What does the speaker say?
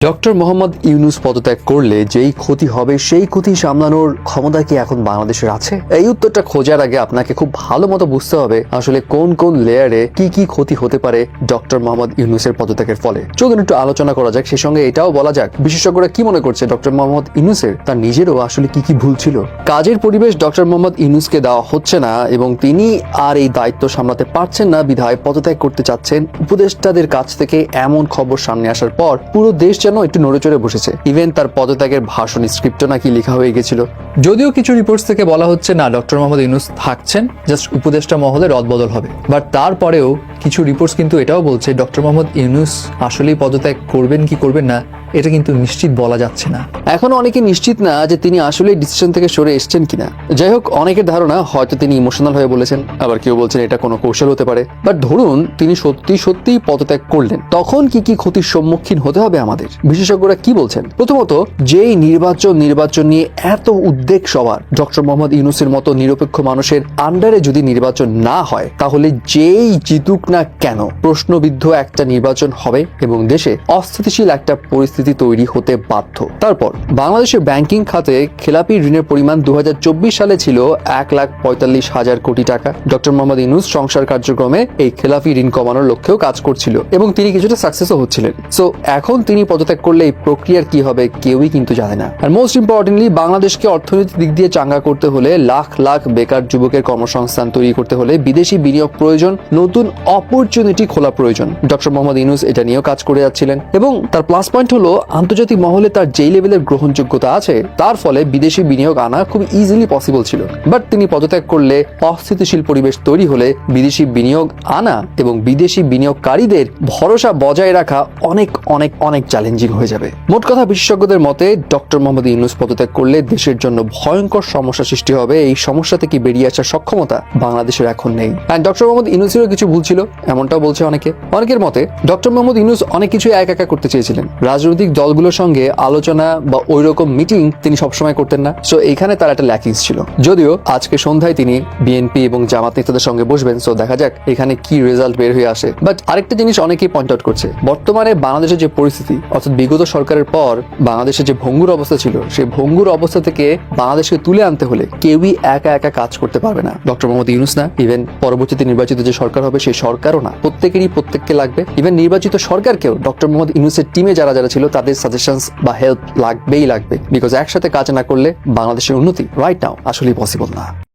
Doctor Mohammad Yunus পদত্যাগ করলে যেই ক্ষতি হবে সেই ক্ষতি সামলানোর ক্ষমতা কি এখন বাংলাদেশের আছে? এই উত্তরটা খোঁজার আগে আপনাকে খুব ভালো মতো বুঝতে হবে আসলে কোন কোন লেয়ারে কি কি ক্ষতি হতে পারে ডক্টর মোহাম্মদ ইউনূসের পদত্যাগের ফলে। চলুন একটু আলোচনা করা যাক, সেই সঙ্গে এটাও বলা যাক বিশেষজ্ঞরা কি মনে করছে ডক্টর মোহাম্মদ ইউনূসের তার নিজেরও আসলে কি কি ভুল ছিল। কাজের পরিবেশ ডক্টর মোহাম্মদ ইউনূসকে দেওয়া হচ্ছে না এবং তিনি আর এই দায়িত্ব সামলাতে পারছেন না বিধায় পদত্যাগ করতে চাচ্ছেন। উপদেষ্টাদের কাছ থেকে এমন খবর সামনে আসার পর পুরো দেশ যেন একটু নড়েচড়ে বসেছে। ইভেন তার পদত্যাগের ভাষণ স্ক্রিপ্টও নাকি লেখা হয়ে গেছিল। যদিও কিছু রিপোর্টস থেকে বলা হচ্ছে না ডক্টর মোহাম্মদ ইউনূস থাকছেন, জাস্ট উপদেষ্টা মহলে রদবদল হবে। বাট তারপরেও কিছু রিপোর্টস কিন্তু এটাও বলছে ডক্টর মোহাম্মদ ইউনূস আসলেই পদত্যাগ করবেন কি করবেন না এটা কিন্তু নিশ্চিত বলা যাচ্ছে না। এখনো অনেকে নিশ্চিত না যে তিনি আসলে ডিসিশন থেকে সরে এসেছেন কিনা। যাই হোক, অনেকের ধারণা হয়তো তিনি ইমোশনাল হয়ে বলেছেন, আবার কেউ বলছেন এটা কোনো কৌশল হতে পারে। বাট ধরুন তিনি সত্যিই পদত্যাগ করলেন, তখন কি কি ক্ষতির সম্মুখীন হতে হবে আমাদের? বিশেষজ্ঞরা কি বলছেন? প্রথমত, যেই নির্বাচন নিয়ে এত উদ্বেগ সবার, ডক্টর মোহাম্মদ ইউনূসের মতো নিরপেক্ষ মানুষের আন্ডারে যদি নির্বাচন না হয় তাহলে যেই জিতুক না কেন প্রশ্নবিদ্ধ একটা নির্বাচন হবে এবং দেশে অস্থিতিশীল একটা পরিস্থিতি তৈরি হতে বাধ্য। তারপর বাংলাদেশের ব্যাংকিং খাতে খেলাপি ঋণের পরিমাণ 2024 সালে ছিল 1,45,000 কোটি টাকা। ডক্টর মোহাম্মদ ইউনূস সংসার কার্যক্রমে এই খেলাপি ঋণ কমানোর লক্ষ্যেও কাজ করছিল এবং তিনি কিছুটা সাকসেসও হচ্ছিলেন। সো এখন তিনি পদত্যাগ করলে এই প্রক্রিয়ার কি হবে কেউই কিন্তু জানে না। আর মোস্ট ইম্পর্টেন্টলি, বাংলাদেশকে অর্থনৈতিক দিক দিয়ে চাঙ্গা করতে হলে, লাখ লাখ বেকার যুবকের কর্মসংস্থান তৈরি করতে হলে বিদেশি বিনিয়োগ প্রয়োজন, নতুন অপরচুনিটি খোলা প্রয়োজন। ডক্টর মোহাম্মদ ইউনূস এটা নিয়েও কাজ করে যাচ্ছিলেন এবং তার প্লাস পয়েন্ট হলো আন্তর্জাতিক মহলে তার যেই লেভেলের গ্রহণযোগ্যতা আছে তার ফলে বিদেশি বিনিয়োগ আনা খুব ইজিলি পসিবল ছিল। বাট তিনি পদত্যাগ করলে অস্থিতিশীল পরিবেশ তৈরি হলে বিদেশি বিনিয়োগ আনা এবং বিদেশি বিনিয়োগকারীদের ভরসা বজায় রাখা অনেক অনেক অনেক চ্যালেঞ্জিং হয়ে যাবে। মোট কথা, বিশেষজ্ঞদের মতে ডক্টর মোহাম্মদ ইউনূস পদত্যাগ করলে দেশের জন্য ভয়ঙ্কর সমস্যা সৃষ্টি হবে। এই সমস্যা থেকে বেরিয়ে আসার সক্ষমতা বাংলাদেশের এখন নেই। ডক্টর মোহাম্মদ ইউনূসেরও কিছু ভুল ছিল, এমনটাও বলছে অনেকের মতে ডক্টর মোহাম্মদ ইউনূস অনেক কিছু একা করতে চেয়েছিলেন। রাজনৈতিক দলগুলোর সঙ্গে আলোচনা বা ওই রকম মিটিং তিনি সবসময় করতেন না। সো এখানে তার একটা ল্যাকিংস ছিল। যদিও আজকে সন্ধ্যায় তিনি বিএনপি এবং জামাত নেতাদের সঙ্গে বসবেন, সো দেখা যাক এখানে কি রেজাল্ট বের হয়ে আসে। বাট আরেকটা জিনিস অনেকেই পয়েন্ট আউট করছে, বর্তমানে বাংলাদেশের যে পরিস্থিতি, অর্থাৎ বিগত সরকারের পর বাংলাদেশের যে ভঙ্গুর অবস্থা ছিল, সেই ভঙ্গুর অবস্থা থেকে বাংলাদেশকে তুলে আনতে হলে কেউই একা কাজ করতে পারবে না। ডক্টর মোহাম্মদ ইউনূস না, ইভেন পরবর্তীতে নির্বাচিত যে সরকার হবে সেই সরকারও না, প্রত্যেককে লাগবে। ইভেন নির্বাচিত সরকারকেও ডক্টর মোহাম্মদ ইউনূসের টিমে যারা ছিল তাদের সাজেশনস বা হেল্প লাগবে, বিকজ একসাথে কাজ না করলে বাংলাদেশের উন্নতি রাইট নাও আসলেই পসিবল না।